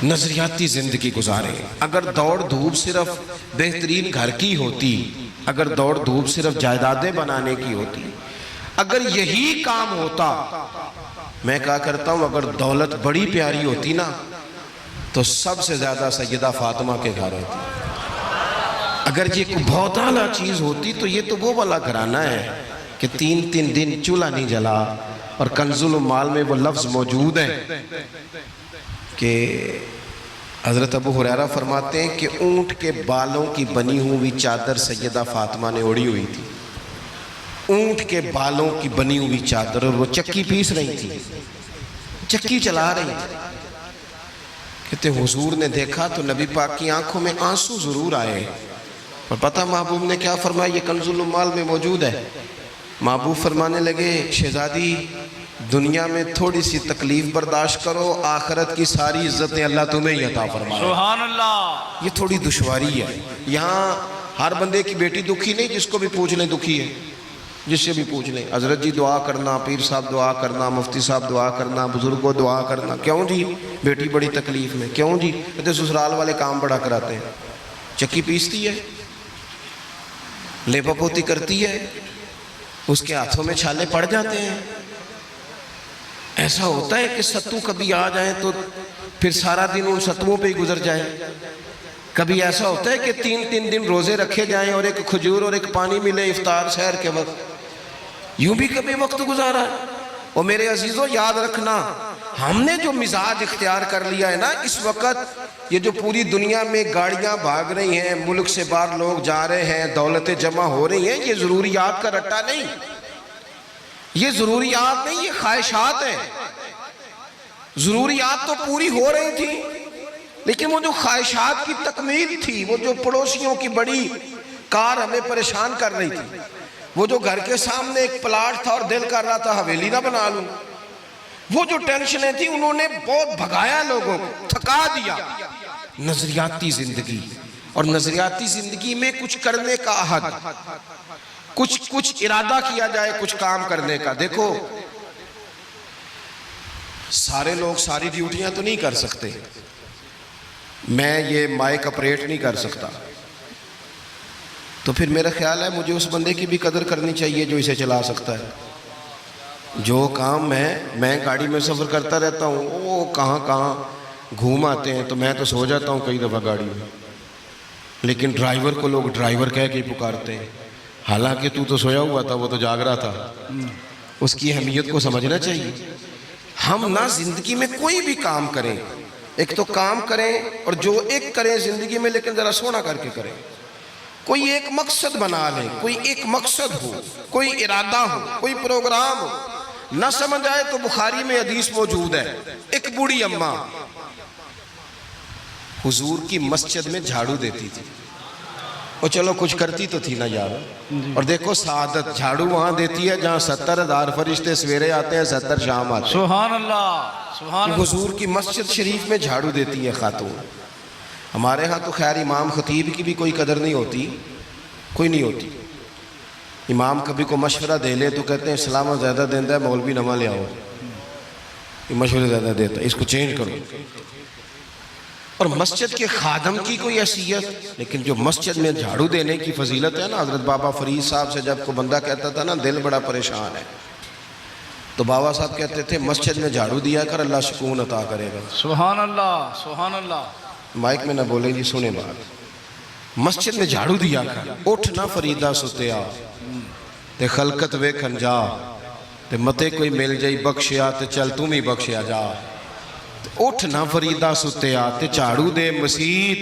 نظریاتی زندگی گزارے. اگر دوڑ دھوپ صرف بہترین گھر کی ہوتی، اگر دوڑ دھوپ صرف جائیدادیں بنانے کی ہوتی، اگر یہی کام ہوتا، میں کہا کرتا ہوں اگر دولت بڑی پیاری ہوتی نا تو سب سے زیادہ سیدہ فاطمہ کے گھر ہوتی. اگر یہ کوئی بہت اعلیٰ چیز ہوتی تو یہ تو وہ والا گھرانہ ہے کہ 3 دن چولہا نہیں جلا. اور کنز المال میں وہ لفظ موجود ہے کہ حضرت ابو ہریرہ فرماتے ہیں کہ اونٹ کے بالوں کی بنی ہوئی چادر سیدہ فاطمہ نے اوڑھی ہوئی تھی. اونٹ کے بالوں کی بنی ہوئی چادر، اور وہ چکی پیس رہی تھی، چکی چلا رہی تھی. کہتے حضور نے دیکھا تو نبی پاک کی آنکھوں میں آنسو ضرور آئے. اور پتہ محبوب نے کیا فرمایا؟ یہ کنز المال میں موجود ہے. محبوب فرمانے لگے شہزادی دنیا میں تھوڑی سی تکلیف برداشت کرو، آخرت کی ساری عزتیں اللہ تمہیں ہی عطا فرمائے. سبحان اللہ. یہ تھوڑی دشواری ہے. یہاں ہر بندے کی بیٹی دکھی نہیں، جس کو بھی پوچھ لیں دکھی ہے، جس سے بھی پوچھ لیں. حضرت جی دعا کرنا، پیر صاحب دعا کرنا، مفتی صاحب دعا کرنا، بزرگوں دعا کرنا. کیوں جی؟ بیٹی بڑی تکلیف میں. کیوں جی؟ کہتے سسرال والے کام بڑا کراتے ہیں. چکی پیستی ہے، لیپا پوتی کرتی ہے، اس کے ہاتھوں میں چھالے پڑ جاتے ہیں. ایسا ہوتا ہے کہ ستو کبھی آ جائیں تو پھر سارا دن ان ستووں پہ ہی گزر جائے. کبھی ایسا ہوتا ہے کہ 3 دن روزے رکھے جائیں اور ایک کھجور اور ایک پانی ملے افطار سحر کے وقت. یوں بھی کبھی وقت گزارا ہے. اور میرے عزیزوں یاد رکھنا، ہم نے جو مزاج اختیار کر لیا ہے نا اس وقت، یہ جو پوری دنیا میں گاڑیاں بھاگ رہی ہیں، ملک سے باہر لوگ جا رہے ہیں، دولتیں جمع ہو رہی ہیں، یہ ضروریات کا رٹا نہیں، یہ ضروریات نہیں، یہ خواہشات ہیں. ضروریات تو پوری ہو رہی تھی لیکن وہ جو خواہشات کی تکمیل تھی، وہ جو پڑوسیوں کی بڑی کار ہمیں پریشان کر رہی تھی، وہ جو گھر کے سامنے ایک پلاٹ تھا اور دل کر رہا تھا حویلی نہ بنا لوں، وہ جو ٹینشنیں تھی انہوں نے بہت بھگایا، لوگوں کو تھکا دیا. نظریاتی زندگی، اور نظریاتی زندگی میں کچھ کرنے کا عہد، کچھ ارادہ کیا جائے کچھ کام کرنے کا. دیکھو سارے لوگ ساری ڈیوٹیاں تو نہیں کر سکتے. میں یہ مائک اپریٹ نہیں کر سکتا، تو پھر میرا خیال ہے مجھے اس بندے کی بھی قدر کرنی چاہیے جو اسے چلا سکتا ہے. جو کام میں گاڑی میں سفر کرتا رہتا ہوں، وہ کہاں گھوم آتے ہیں تو میں تو سو جاتا ہوں کئی دفعہ گاڑی میں، لیکن ڈرائیور کو لوگ ڈرائیور کہہ کے ہی پکارتے ہیں، حالانکہ تو سویا ہوا تھا، وہ تو جاگ رہا تھا. اس کی اہمیت کو سمجھنا چاہیے. ہم نہ زندگی میں کوئی بھی کام کریں، ایک تو کام کریں اور جو ایک کریں زندگی میں، لیکن ذرا سونا کر کے کریں. کوئی ایک مقصد بنا لیں، کوئی ایک مقصد ہو، کوئی ارادہ ہو، کوئی پروگرام ہو. نہ سمجھ آئے تو بخاری میں حدیث موجود ہے، ایک بوڑھی اماں حضور کی مسجد میں جھاڑو دیتی تھی. اور چلو کچھ کرتی تو تھی نا یار. اور دیکھو سعادت جھاڑو وہاں دیتی ہے جہاں 70,000 فرشتے سویرے آتے ہیں، 70 شام آتے ہیں. سبحان اللہ. سبحان اللہ. حضور کی مسجد شریف میں جھاڑو دیتی ہے خاتون. ہمارے ہاں تو خیر امام خطیب کی بھی کوئی قدر نہیں ہوتی، کوئی نہیں ہوتی. امام کبھی کو مشورہ دے لے تو کہتے ہیں اسلام زیادہ دیندہ ہے، مولوی نواں لے آؤ، یہ مشورے زیادہ دیتا ہے، اس کو چینج کرو. اور مسجد کے خادم کی کوئی حیثیت، لیکن جو مسجد میں جھاڑو دینے کی فضیلت ہے نا. حضرت بابا فرید صاحب سے جب کو بندہ کہتا تھا نا دل بڑا پریشان ہے، تو بابا صاحب کہتے تھے مسجد میں جھاڑو دیا کر، اللہ سکون عطا کرے گا. سبحان اللہ. سبحان اللہ. مائک میں نہ بولیں جی، سنیں بات. مسجد میں جھاڑو دیا کر. اٹھ نہ فریدہ ستیا تے خلقت ویکھن جا، تے متے کوئی مل جائی بخشیا تے چل تم ہی بخشیا جا. اٹھ نہ فریدہ ستیا تے جھاڑو دے مسیت،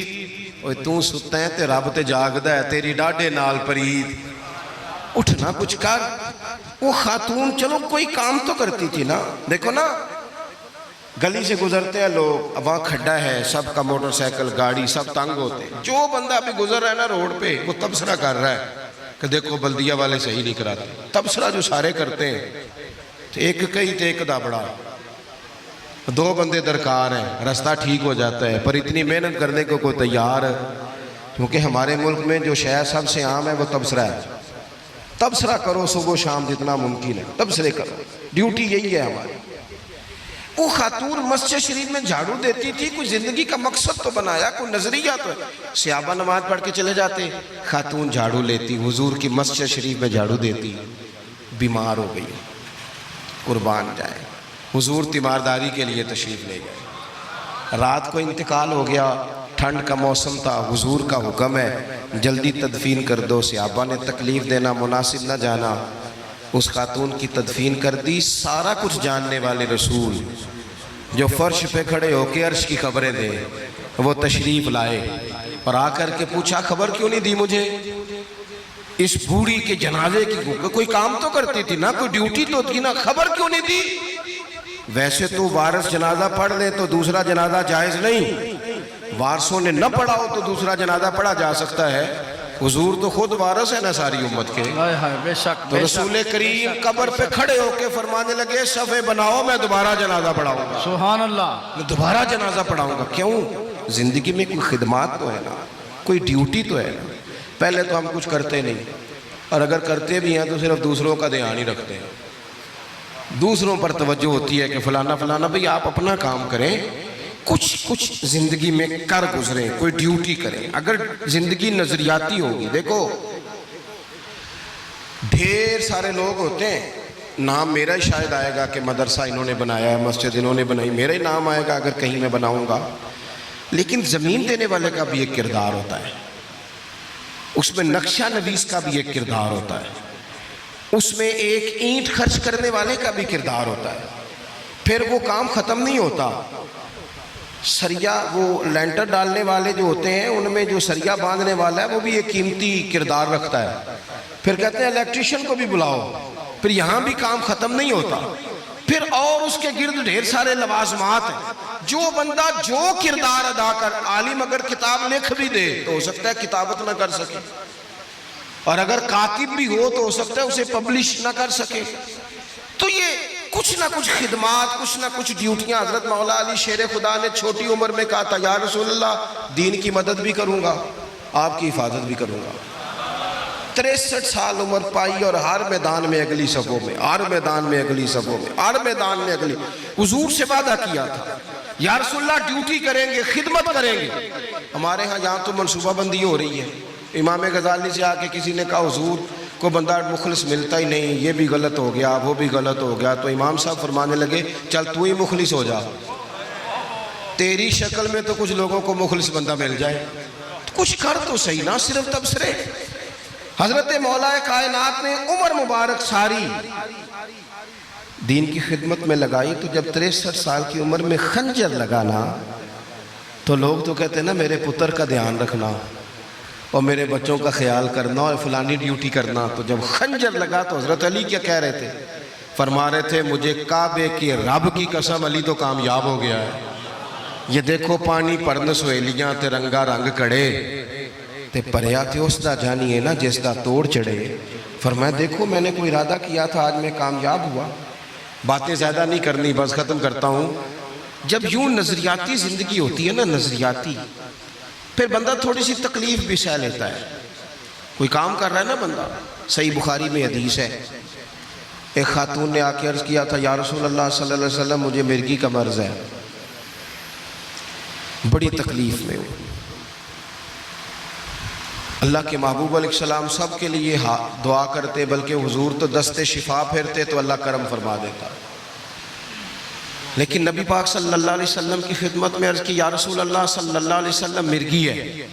اوے تو ستا ہے تے رب تے جاگدا ہے، تیری ڈاڈے نال پرید. اٹھ نہ کچھ کر. وہ خاتون چلو کوئی کام تو کرتی تھی نا. دیکھو نا گلی سے گزرتے ہیں لوگ، اب وہاں کھڈا ہے، سب کا موٹر سائیکل گاڑی سب تنگ ہوتے ہیں. جو بندہ ابھی گزر رہا ہے نا روڈ پہ، وہ تبصرہ کر رہا ہے کہ دیکھو بلدیہ والے صحیح نہیں کراتے. تبصرہ جو سارے کرتے ہیں، ایک کئی تے ایک دا بڑا، 2 بندے درکار ہیں، رستہ ٹھیک ہو جاتا ہے. پر اتنی محنت کرنے کو کوئی تیار ہے، کیونکہ ہمارے ملک میں جو شے سب سے عام ہے وہ تبصرہ ہے. تبصرہ کرو صبح و شام جتنا ممکن ہے، تبصرے کرو، ڈیوٹی یہی ہے ہماری. وہ خاتون مسجد شریف میں جھاڑو دیتی تھی، کوئی زندگی کا مقصد تو بنایا، کوئی نظریہ تو ہے۔ صحابہ نماز پڑھ کے چلے جاتے، خاتون جھاڑو لیتی، حضور کی مسجد شریف میں جھاڑو دیتی، بیمار ہو گئی، قربان جائے، حضور تیمارداری کے لیے تشریف لے گئے، رات کو انتقال ہو گیا، ٹھنڈ کا موسم تھا، حضور کا حکم ہے جلدی تدفین کر دو، صحابہ نے تکلیف دینا مناسب نہ جانا، اس خاتون کی تدفین کر دی۔ سارا کچھ جاننے والے رسول جو فرش پہ کھڑے ہو کے عرش کی خبریں دے، وہ تشریف لائے اور آ کر کے پوچھا خبر کیوں نہیں دی مجھے اس بوڑھی کے جنازے کی؟ کوئی کام تو کرتی تھی نا، کوئی ڈیوٹی تو تھی نا، خبر کیوں نہیں دی؟ ویسے تو وارث جنازہ پڑھ لے تو دوسرا جنازہ جائز نہیں، وارثوں نے نہ پڑھا ہو تو دوسرا جنازہ پڑھا جا سکتا ہے، حضور تو خود وارث ہے نا ساری امت کے۔ ہائے ہائے، بے شک تو بے رسول شک، کریم قبر پہ کھڑے ہو کے فرمانے لگے صفے بناؤ، میں دوبارہ جنازہ پڑھاؤں گا، سبحان اللہ، میں دوبارہ جنازہ پڑھاؤں گا۔ کیوں؟ زندگی میں کوئی خدمات تو ہے نا، کوئی ڈیوٹی تو ہے نا۔ پہلے تو ہم کچھ کرتے نہیں، اور اگر کرتے بھی ہیں تو صرف دوسروں کا دھیان ہی رکھتے ہیں، دوسروں پر توجہ ہوتی ہے کہ فلانا فلانا، بھئی آپ اپنا کام کریں، کچھ زندگی میں کر گزریں، کوئی ڈیوٹی کریں۔ اگر زندگی نظریاتی ہوگی، دیکھو ڈھیر سارے لوگ ہوتے ہیں، نام میرا ہی شاید آئے گا کہ مدرسہ انہوں نے بنایا ہے، مسجد انہوں نے بنائی، میرا ہی نام آئے گا اگر کہیں میں بناؤں گا، لیکن زمین دینے والے کا بھی ایک کردار ہوتا ہے، اس میں نقشہ نویس کا بھی ایک کردار ہوتا ہے، اس میں ایک اینٹ خرچ کرنے والے کا بھی کردار ہوتا ہے۔ پھر وہ کام ختم نہیں ہوتا، سریا وہ لینٹر ڈالنے والے جو ہوتے ہیں ان میں جو سریا باندھنے والا ہے وہ بھی ایک قیمتی کردار رکھتا ہے۔ پھر کہتے ہیں الیکٹریشین کو بھی بلاؤ، پھر یہاں بھی کام ختم نہیں ہوتا، پھر اور اس کے گرد ڈھیر سارے لوازمات ہیں۔ جو بندہ جو کردار ادا کر، عالم اگر کتاب لکھ بھی دے تو ہو سکتا ہے کتابت نہ کر سکے، اور اگر کاتب بھی ہو تو ہو سکتا ہے اسے پبلش نہ کر سکے۔ تو یہ کچھ نہ کچھ خدمات، کچھ نہ کچھ ڈیوٹیاں۔ حضرت مولا علی شیر خدا نے چھوٹی عمر میں کہا تھا یا رسول اللہ دین کی مدد بھی کروں گا، آپ کی حفاظت بھی کروں گا۔ 63 سال عمر پائی اور ہر میدان میں اگلی صفوں میں، ہر میدان میں اگلی صفوں میں، ہر میدان میں اگلی۔ حضور سے وعدہ کیا تھا یا رسول اللہ ڈیوٹی کریں گے، خدمت کریں گے۔ ہمارے ہاں یہاں تو منصوبہ بندی ہو رہی ہے، امام غزالی سے آ کے کسی نے کہا حضور کو بندہ مخلص ملتا ہی نہیں، یہ بھی غلط ہو گیا وہ بھی غلط ہو گیا، تو امام صاحب فرمانے لگے چل تو ہی مخلص ہو جا، تیری شکل میں تو کچھ لوگوں کو مخلص بندہ مل جائے، کچھ کر تو صحیح نا، صرف تبصرے۔ حضرت مولا کائنات نے عمر مبارک ساری دین کی خدمت میں لگائی، تو جب 63 سال کی عمر میں خنجر لگانا تو لوگ تو کہتے ہیں نا میرے پتر کا دھیان رکھنا اور میرے بچوں کا خیال کرنا اور فلانی ڈیوٹی کرنا۔ تو جب خنجر لگا تو حضرت علی کیا کہہ رہے تھے؟ فرما رہے تھے مجھے کعبے کے رب کی قسم علی تو کامیاب ہو گیا ہے، یہ دیکھو پانی پرن سہیلیاں تے رنگا رنگ کڑے تے پریا تے اس دا جانیے نا جس دا توڑ چڑھے۔ فرمایا دیکھو میں نے کوئی ارادہ کیا تھا، آج میں کامیاب ہوا۔ باتیں زیادہ نہیں کرنی، بس ختم کرتا ہوں۔ جب یوں نظریاتی زندگی ہوتی ہے نا، نظریاتی، پھر بندہ تھوڑی سی تکلیف بھی سہ لیتا ہے۔ کوئی کام کر رہا ہے نا بندہ، صحیح بخاری میں حدیث ہے، ایک خاتون نے آ کے عرض کیا تھا یا رسول اللہ صلی اللہ علیہ وسلم مجھے مرگی کا مرض ہے، بڑی تکلیف میں ہوں۔ اللہ کے محبوب علیہ السلام سب کے لیے دعا کرتے، بلکہ حضور تو دست شفا پھیرتے تو اللہ کرم فرما دیتا، لیکن نبی پاک صلی اللہ علیہ وسلم کی خدمت میں عرض کی یا رسول اللہ صلی اللہ علیہ وسلم مرگی ہے۔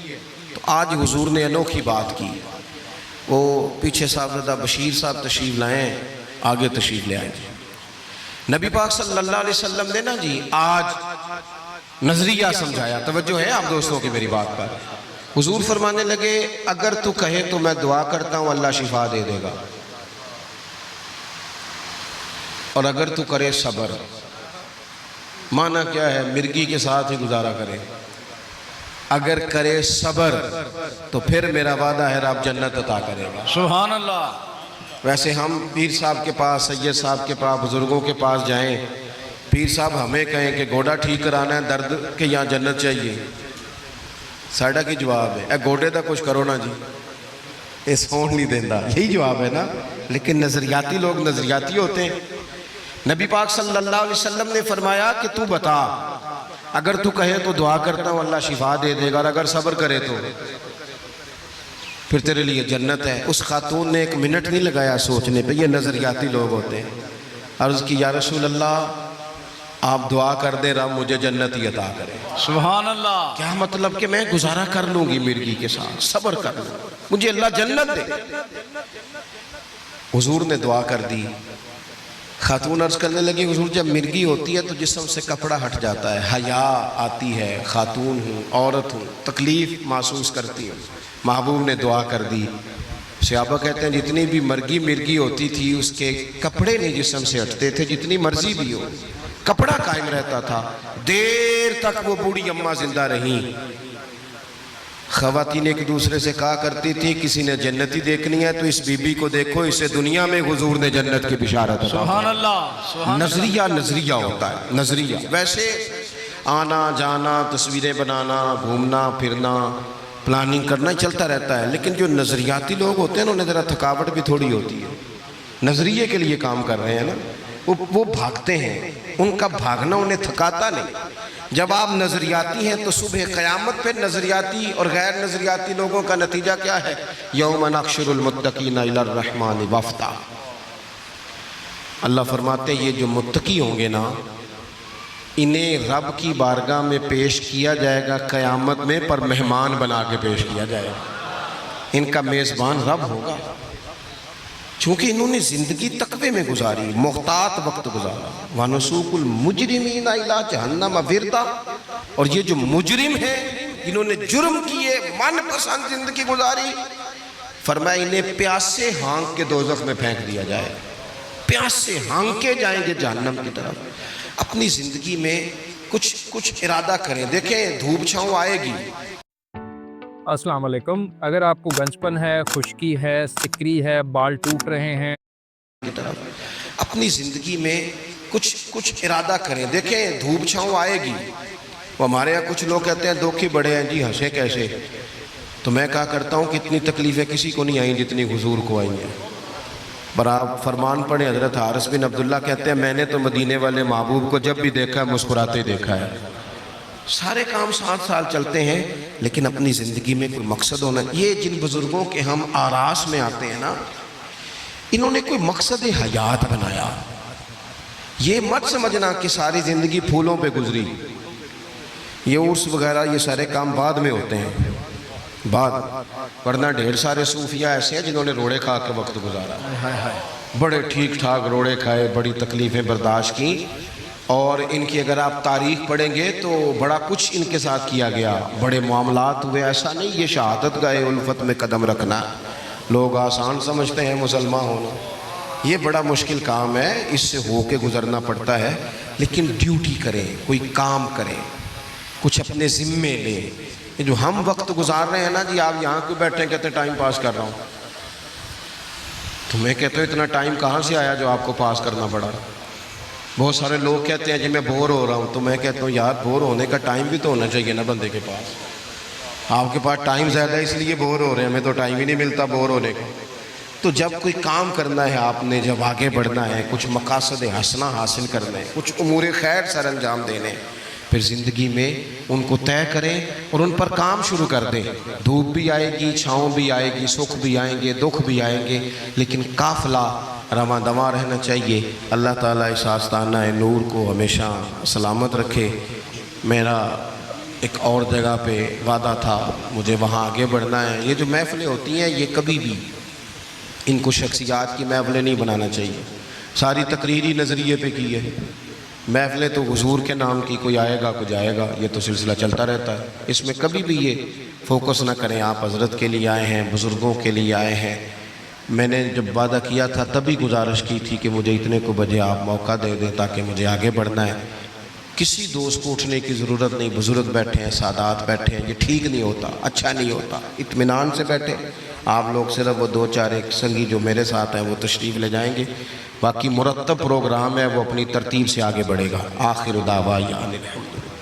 تو آج حضور نے انوکھی بات کی، وہ پیچھے صاحبزادہ بشیر صاحب تشریف لائیں، آگے تشریف لے آئیں۔ نبی پاک صلی اللہ علیہ وسلم نے نا جی آج نظریہ سمجھایا، توجہ ہے آپ دوستوں کی میری بات پر۔ حضور فرمانے لگے اگر تو کہے تو میں دعا کرتا ہوں اللہ شفا دے دے گا، اور اگر تو کرے صبر، معنی کیا ہے؟ مرگی کے ساتھ ہی گزارا کرے، اگر کرے صبر تو پھر میرا وعدہ ہے رب جنت عطا کرے گا۔ سبحان اللہ۔ ویسے ہم پیر صاحب کے پاس، سید صاحب کے پاس، بزرگوں کے پاس جائیں، پیر صاحب ہمیں کہیں کہ گوڑا ٹھیک کرانا ہے درد کے یہاں جنت چاہیے، ساڑھا کی جواب ہے اے گوڑے دا کچھ کرو نا جی، اے سون نہیں دیندہ، یہی جواب ہے نا۔ لیکن نظریاتی لوگ نظریاتی ہوتے ہیں۔ نبی پاک صلی اللہ علیہ وسلم نے فرمایا کہ تو بتا، اگر تو کہے تو دعا کرتا ہوں اللہ شفا دے دے گا، اور اگر صبر کرے تو پھر تیرے لیے جنت ہے۔ اس خاتون نے 1 منٹ نہیں لگایا سوچنے پہ، یہ نظریاتی لوگ ہوتے ہیں۔ عرض کی یا رسول اللہ آپ دعا کر دیں رب مجھے جنت ہی عطا کرے۔ سبحان اللہ۔ کیا مطلب کہ میں گزارا کر لوں گی مرغی کے ساتھ، صبر کر لوں، مجھے اللہ جنت دے۔ حضور نے دعا کر دی۔ خاتون عرض کرنے لگی حضور جب مرغی ہوتی ہے تو جسم سے کپڑا ہٹ جاتا ہے، حیا آتی ہے، خاتون ہوں، عورت ہوں، تکلیف محسوس کرتی ہوں۔ محبوب نے دعا کر دی۔ صحابہ کہتے ہیں جتنی بھی مرغی ہوتی تھی اس کے کپڑے نہیں جسم سے ہٹتے تھے، جتنی مرضی بھی ہو کپڑا قائم رہتا تھا۔ دیر تک وہ بوڑھی اماں زندہ رہیں۔ خواتین ایک دوسرے سے کہا کرتی تھی کسی نے جنتی دیکھنی ہے تو اس بی بی کو دیکھو، اسے دنیا میں حضور نے جنت کی بشارت عطا کی۔ سبحان اللہ، سبحان اللہ۔ نظریہ ہوتا ہے، نظریہ۔ ویسے آنا جانا، تصویریں بنانا، گھومنا پھرنا، پلاننگ کرنا چلتا رہتا ہے، لیکن جو نظریاتی لوگ ہوتے ہیں انہیں ذرا تھکاوٹ بھی تھوڑی ہوتی ہے۔ نظریے کے لیے کام کر رہے ہیں نا، وہ بھاگتے ہیں، ان کا بھاگنا انہیں تھکاتا نہیں۔ جب آپ نظریاتی ہیں تو صبح قیامت پہ نظریاتی اور غیر نظریاتی لوگوں کا نتیجہ کیا ہے؟ یوم نحشر المتقین الی الرحمن وفدا۔ اللہ فرماتے ہیں یہ جو متقی ہوں گے نا انہیں رب کی بارگاہ میں پیش کیا جائے گا قیامت میں، پر مہمان بنا کے پیش کیا جائے گا۔ ان کا میزبان رب ہوگا، چونکہ انہوں نے زندگی تقوی میں گزاری، محتاط وقت گزارا۔ وَنُسُوقُ الْمُجْرِمِينَ إِلَىٰ جَهَنَّمَ وِرْدًا۔ اور یہ جو مجرم ہیں جنہوں نے جرم کیے، من پسند زندگی گزاری، فرمایا انہیں پیاسے ہانک کے دوزخ میں پھینک دیا جائے۔ پیاسے ہانکے جائیں گے جہنم کی طرف۔ اپنی زندگی میں کچھ ارادہ کریں، دیکھیں دھوپ چھاؤں آئے گی۔ السلام علیکم۔ اگر آپ کو گنجپن ہے، خشکی ہے، سکری ہے، بال ٹوٹ رہے ہیں، اپنی زندگی میں کچھ ارادہ کریں، دیکھیں دھوپ چھاؤں آئے گی۔ وہ ہمارے یہاں کچھ لوگ کہتے ہیں دکھی بڑے ہیں جی، ہنسے کیسے؟ تو میں کہا کرتا ہوں کہ اتنی تکلیفیں کسی کو نہیں آئیں جتنی حضور کو آئی ہیں۔ پر آپ فرمان پڑھیں، حضرت حارث بن عبداللہ کہتے ہیں میں نے تو مدینے والے محبوب کو جب بھی دیکھا ہے مسکراتے دیکھا ہے۔ سارے کام 7 سال چلتے ہیں لیکن اپنی زندگی میں کوئی مقصد ہونا۔ یہ جن بزرگوں کے ہم آراس میں آتے ہیں نا، انہوں نے کوئی مقصد حیات بنایا۔ یہ مت سمجھنا کہ ساری زندگی پھولوں پہ گزری، یہ عرس وغیرہ یہ سارے کام بعد میں ہوتے ہیں، بعد، ورنہ ڈھیر سارے صوفیاء ایسے ہیں جنہوں نے روڑے کھا کے وقت گزارا، بڑے ٹھیک ٹھاک روڑے کھائے، بڑی تکلیفیں برداشت کی، اور ان کی اگر آپ تاریخ پڑھیں گے تو بڑا کچھ ان کے ساتھ کیا گیا، بڑے معاملات ہوئے۔ ایسا نہیں یہ شہادت گاہ الفت میں قدم رکھنا لوگ آسان سمجھتے ہیں مسلمان ہونا، یہ بڑا مشکل کام ہے، اس سے ہو کے گزرنا پڑتا ہے۔ لیکن ڈیوٹی کریں، کوئی کام کریں، کچھ اپنے ذمے لیں۔ یہ جو ہم وقت گزار رہے ہیں نا جی، آپ یہاں کیوں بیٹھے ہیں؟ کہتے ہیں ٹائم پاس کر رہا ہوں۔ تو میں کہتا ہوں اتنا ٹائم کہاں سے آیا جو آپ کو پاس کرنا پڑا؟ بہت سارے لوگ کہتے ہیں جی میں بور ہو رہا ہوں، تو میں کہتا ہوں یار بور ہونے کا ٹائم بھی تو ہونا چاہیے نا بندے کے پاس۔ آپ کے پاس ٹائم زیادہ ہے اس لیے بور ہو رہے ہیں، ہمیں تو ٹائم ہی نہیں ملتا بور ہونے کا۔ تو جب کوئی کام کرنا ہے آپ نے، جب آگے بڑھنا ہے، کچھ مقاصد حسنہ حاصل کرنا ہے، کچھ امور خیر سر انجام دینے، پھر زندگی میں ان کو طے کریں اور ان پر کام شروع کر دیں۔ دھوپ بھی آئے گی، چھاؤں بھی آئے گی، سکھ بھی آئیں گے، دکھ بھی آئیں گے، لیکن قافلہ رواں دواں رہنا چاہیے۔ اللہ تعالیٰ اس آستانہ نور کو ہمیشہ سلامت رکھے۔ میرا ایک اور جگہ پہ وعدہ تھا، مجھے وہاں آگے بڑھنا ہے۔ یہ جو محفلیں ہوتی ہیں یہ کبھی بھی ان کو شخصیات کی محفلیں نہیں بنانا چاہیے، ساری تقریری نظریے پہ کی ہے۔ محفلیں تو حضور کے نام کی، کوئی آئے گا کوئی جائے گا، یہ تو سلسلہ چلتا رہتا ہے، اس میں کبھی بھی یہ فوکس نہ کریں۔ آپ حضرت کے لیے آئے ہیں، بزرگوں کے لیے آئے ہیں۔ میں نے جب وعدہ کیا تھا تبھی گزارش کی تھی کہ مجھے اتنے کو بجے آپ موقع دے دیں تاکہ مجھے آگے بڑھنا ہے۔ کسی دوست کو اٹھنے کی ضرورت نہیں، بزرگ بیٹھے ہیں، سادات بیٹھے ہیں، یہ ٹھیک نہیں ہوتا، اچھا نہیں ہوتا۔ اطمینان سے بیٹھے آپ لوگ، صرف وہ 2-4 ایک سنگی جو میرے ساتھ ہیں وہ تشریف لے جائیں گے، باقی مرتب پروگرام ہے وہ اپنی ترتیب سے آگے بڑھے گا۔ آخر دعوانا الحمدللہ۔